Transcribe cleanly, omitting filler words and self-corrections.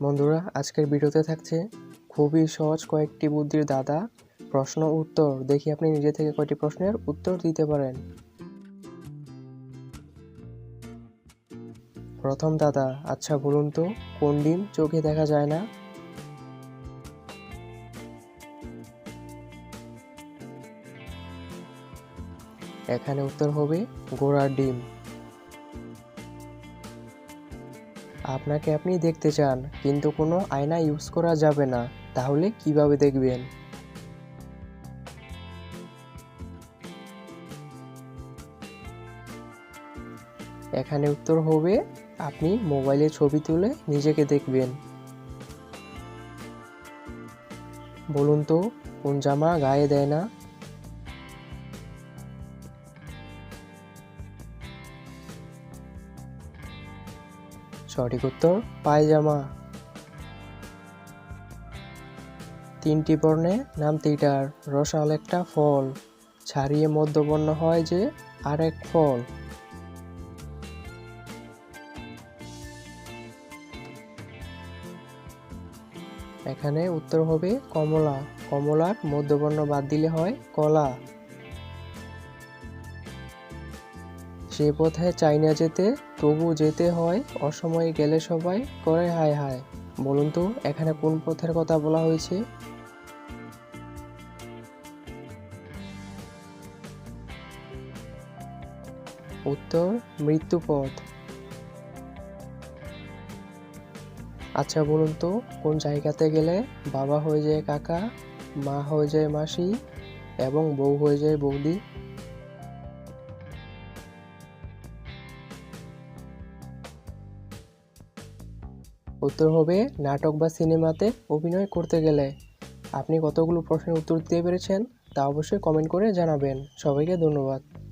বন্ধুরা, আজকের ভিডিওতে থাকছে খুবই সহজ কয়েকটি বুদ্ধির দাদা প্রশ্ন উত্তর। দেখি আপনি নিজে থেকে কয়টি প্রশ্নের উত্তর দিতে পারেন। প্রথম দাদা, আচ্ছা বলুন তো কোন ডিম চোখে দেখা যায় না? এখানে উত্তর হবে ঘোড়ার ডিম। আপনাকে আপনি দেখতে চান কিন্তু কোনো আয়না ইউজ করা যাবে না, তাহলে কিভাবে দেখবেন? এখানে উত্তর হবে আপনি মোবাইলে ছবি তুলে নিজেকে দেখবেন। বলুন তো কোন জামা গায়ে দেয় না? সঠিক উত্তর পায়জামা। তিনটি বর্ণে নাম তিনটার রসাল একটা ফল, ছাড়িয়ে মধ্যবর্ণ হয় যে আরেক ফল। এখানে উত্তর হবে কমলা। কমলার মধ্যবর্ণ বাদ দিলে হয় কলা। সে পথে চাই না যেতে তবু যেতে হয়, অসময়ে গেলে সবাই করে হায় হায়। বলুন তো এখানে কোন পথের কথা বলা হয়েছে? উত্তর মৃত্যুপথ। আচ্ছা বলুন তো কোন জায়গাতে গেলে বাবা হয়ে যায় কাকা, মা হয়ে যায় মাসি এবং বউ হয়ে যায় বৌদি? উত্তর হবে নাটক বা সিনেমাতে অভিনয় করতে গেলে। আপনি কতগুলো প্রশ্নের উত্তর দিতে পেরেছেন তা অবশ্যই কমেন্ট করে জানাবেন। সবাইকে ধন্যবাদ।